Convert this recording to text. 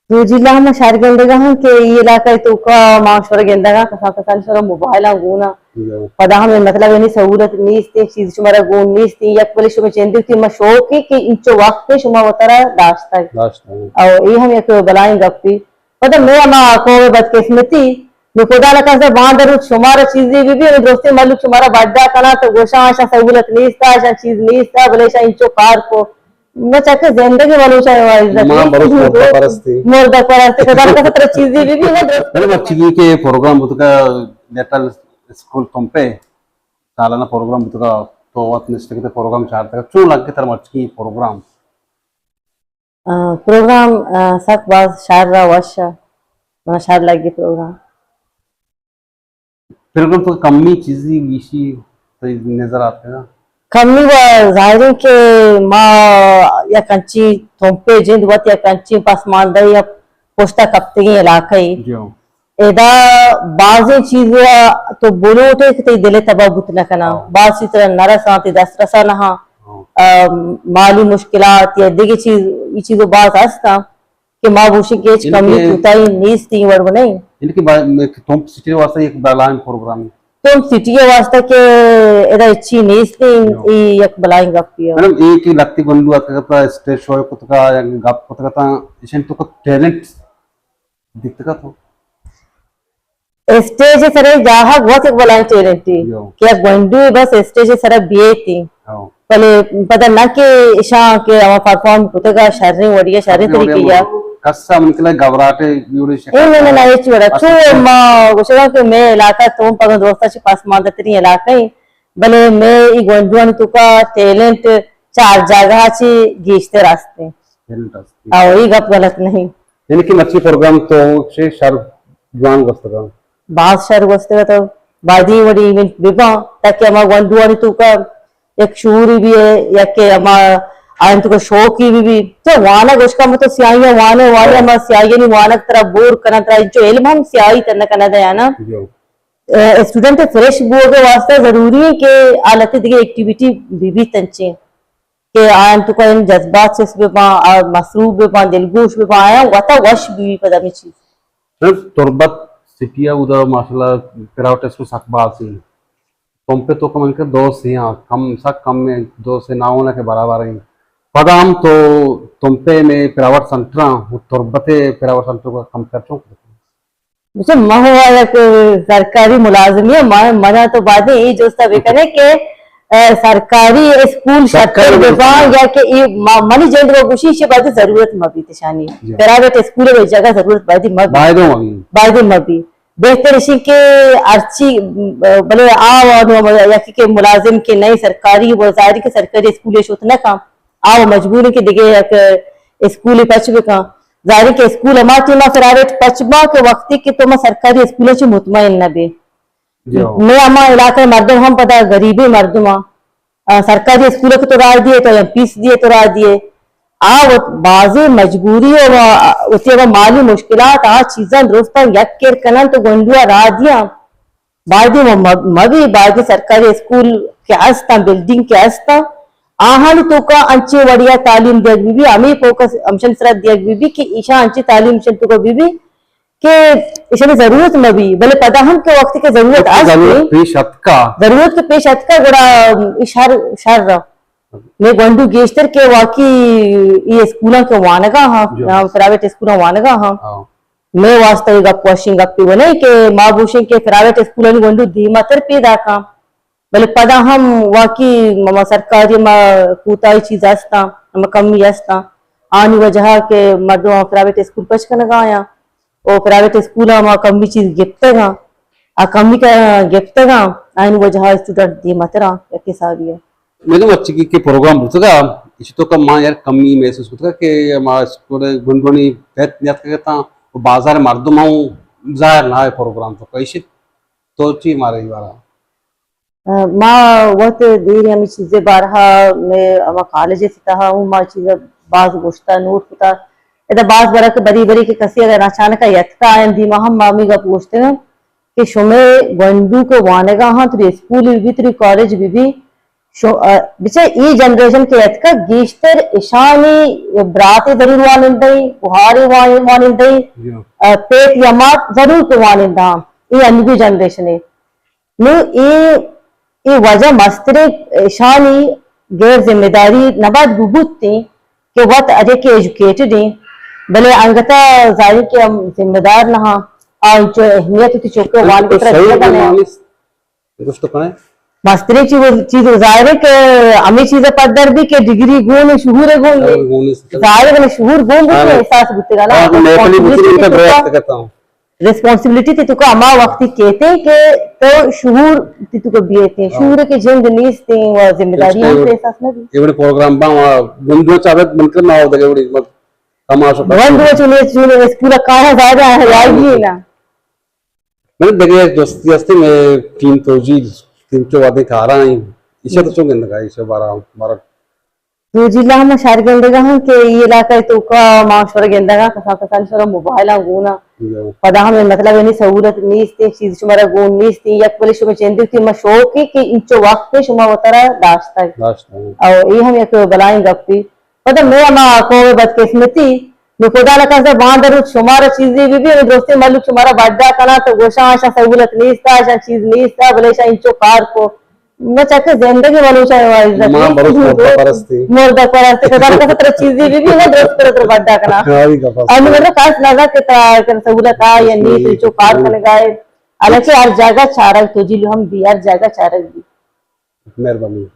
तो जिला हम शहर गेंदगा हम के ये इलाका तो का माशवर गेंदगा का साथ साथ मोबाइल गुना पदा हम मतलब इनी सहूलत नीस्ती चीज शुमारा गुण नीस्ती या पुलिस में चेंदी थी म शौक के इंचो वक्त पे शुमा वतरा दास्ता और ये हम एक बलाइन गप्पी पता मैं हम को बदकिस्मती मैं खुदा लका से बांधर शुमारा चीजें भी दोस्ती मालूम शुमारा बड्डा कना तो गोशा आशा सहूलत नीस्ता आशा चीज नीस्ता बोले इंचो कार को मैं चाहे जिंदगी वालों चाहे मां बरोस मोरदा परस्ती कदाल का सत्र चीजें भी है मैंने बच्ची के प्रोग्राम बुतका नेटल स्कूल पंपे सालाना प्रोग्राम बुतका तो वत निष्ठ के प्रोग्राम चाहते हैं क्यों लग के तरह मच्छी प्रोग्राम प्रोग्राम सक बाज शारदा वर्षा मैं शार लगी प्रोग्राम तो कमी चीज़ी गिशी तो नजर आते हैं कमी वो जाहिर के माँ या कंची थोंपे जिंद वत या कंची पासमान दे या पोस्टा कप्ते के इलाका ही एदा बाज़े चीज़ तो बोलो उठे कि दिले तबाह बुतना कना बाज़ इस तरह नरस आती दस रसा नहा माली मुश्किलात या दिगे चीज़ ये चीज़ों बाज़ आस्ता कि माँ बुशी के कमी उताई नीस तीन वर्ग नहीं इनकी तुम सिटी वास्ते एक बलाइन प्रोग्राम तुम सिटी के वास्ते के इधर अच्छी नीस तीन एक बलाइन गप्पी है मैडम एक ही लगती बंदू आता था स्टेज शो को तो का या गप को तो का इशन तो का टैलेंट दिखता का तो स्टेज सरे जहाँ बहुत एक बलाइन टैलेंट थी क्या बंदू बस स्टेज सरे बीए थी पहले पता ना कि ईशा के हम परफॉर्म होते का शर्री वड़िया शर्री तरीके या कस्सा उनके लिए घबराहटे यूरी नहीं ये चीज़ बड़ा चू माँ गुस्सा के मैं इलाका तुम पगन दोस्ता ची पास मान देती इलाका ही भले मैं ये गोंडुआन तो का टैलेंट चार जगह ची गीचते रास्ते आओ ये गप गलत नहीं इनकी मच्छी प्रोग्राम तो से शर जुआन गस्तगा बात शर गस्तगा तो बादी वड़ी इवेंट बिबा ताकि हमारा गोंडुआन तो का एक शूर भी है या के हमारा आयन तो शौक ही भी तो वाना गोश्का में तो सियाइयां वाने वाले हम सियाइयां नहीं वाना तरह बोर करना तरह जो इल्म हम सियाई करना करना दे ना स्टूडेंट फ्रेश बो के वास्ते जरूरी है कि आलती दिखे एक्टिविटी भी तंचे के आयन तो का इन जज्बात से पे पा मसरूफ पे पा दिलगोश पे पा आया वता वश भी पता में चीज तुरबत सिटिया उधर माशाल्लाह पिरावट इसको सकबा से तुम पे तो कम इनके दो से कम सक कम में दो से ना होने के बराबर है पदाम तो तुम पे में पिरावट संतरा तुरबते पिरावट संतरा का कम कर चुका मुझे मह वाला सरकारी मुलाजिमी है मना तो बात है ये जो सब करे कि सरकारी स्कूल शक्कर विभाग या कि मनी जेंद वो खुशी से बात जरूरत मबी तिशानी प्राइवेट स्कूल में जगह जरूरत बादी मबी बेहतर इसी के अर्ची भले आओ या कि मुलाजिम के नई सरकारी वो जारी के सरकारी स्कूल उतना काम आओ मजबूरी के दिखे स्कूल पचबे का जारी के स्कूल हमारे ना प्राइवेट पचबा के वक्त की तो मैं सरकारी स्कूल से मुतमईन न बे मैं हमारे इलाके मर्दम हम पता गरीबी मर्दमा सरकारी स्कूलों को तो राह दिए तो फीस दिए तो राह दिए आ बाजी मजबूरी और माली मुश्किलात आ चीजें दोस्त यक केर कनन तो गोंडुआ राह दिया बादी मबी बादी सरकारी स्कूल के हस्ता बिल्डिंग के हस्ता आहन तो का अंचे वड़िया तालीम दिया बीबी अमी फोकस अमशन सरा दिया बीबी कि ईशा अंचे तालीम शन तो को बीबी के ईशा जरूरत में भी भले पता हम के वक्त के जरूरत आज जरूरत के पेश अतका बड़ा इशार इशार रहा मैं गोंडू गेस्टर के वाकी ये स्कूलों के वानगा हाँ प्राइवेट स्कूलों वानगा हाँ मैं वास्तव गप वॉशिंग गप्पी बने के माँ भूषण के प्राइवेट स्कूलों गोंडू धीमातर पैदा का भले पदा हम वाकी ममा सरकारी मा कूताई चीज आस्ता हम कमी आस्ता आनी वजह के मर्दों प्राइवेट स्कूल पच कर लगाया और प्राइवेट स्कूल मा कमी चीज गिफ्टेगा आ कमी का गिफ्टेगा आनी वजह स्टूडेंट दी मतरा के साबिया मेरे बच्चे के प्रोग्राम बुतगा इस तो कम मां यार कमी महसूस होता के हमारा स्कूल गुंडोनी बेत नियत करता और बाजार मर्दों मां जाहिर ना है प्रोग्राम तो कैसे तो ची मारे वाला माँ बहुत देर हमें चीजें बारहा मैं हम कॉलेज से था हूँ माँ चीजें बाज गोश्ता नोट पता इधर बाज बरा के बरी बरी के कसी अगर अचानक का यत्का आयन दीमा हम मामी का पूछते हैं कि शुमे गंडू को वानेगा हाँ तुरी स्कूल भी तुरी कॉलेज भी बिचा ई जनरेशन के एतका गीश्तर इशानी ब्राती जरूर वानिंदई बुहारी वानिंदई या पेट यमात जरूर के वानिंदा ई अनबी जनरेशन है नु ई वजह मस्तरे इशानी गैर जिम्मेदारी नबाद गुबुत्ती के वक्त अजे के एजुकेटेड है भले अंगता जाहिर के हम जिम्मेदार नहा और जो अहमियत थी चौके वाल की तरफ सही बने कुछ तो कहें मस्तरी चीज जाहिर है कि अमी चीजें पदर भी के डिग्री गुण शहूर गुण जाहिर है शहूर गुण भी एहसास बुतेगा ना मैं अपनी बुतरी पे प्रयास करता हूं रिस्पांसिबिलिटी थी तुका अमा वक्ती कहते हैं कि तो शहूर थी तुका बीते शहूर के जिंद नीस थी और जिम्मेदारियां पे एहसास ना भी एवढे प्रोग्राम बा गुंडो चाबत बनकर ना होता एवढी मग तमाशा वन दो चुने स्कूल कहां ज्यादा है याद ना मैंने देखे दोस्ती हस्ती में तीन तो वादे खा रहा है इसे तो चुन गंदा इसे 12 तो जिला हम शहर के अंदर हम के ये इलाका तो का माशवर के अंदर का कसा शर मोबाइल गुना पदा हमें मतलब नहीं सहूलत नहीं थी चीज तुम्हारा गुण नहीं थी या पुलिस में चेंदी थी मैं शौक है कि इंचो वक्त पे शुमा वतरा दास्ता है और ये हम एक बलाएं गप्पी पता मैं अमा को बदकिस्मती मैं खुदा लका से बांधर शुमारा चीजें भी दोस्ती मालूम शुमारा बड्डा कना तो गोशा आशा सहूलत नहीं था आशा चीज नहीं था भले शा इंचो कार को मैं चाहते जिंदगी वालों चाहे मोरदा परस्ते कदा का तरह चीजें भी है दोस्त पर तो बड्डा कना और मेरे खास लगा कि सहूलत आ या नहीं इंचो कार कने गए अलग से हर जगह चारक तो जिलो हम भी हर जगह चारक भी मेहरबानी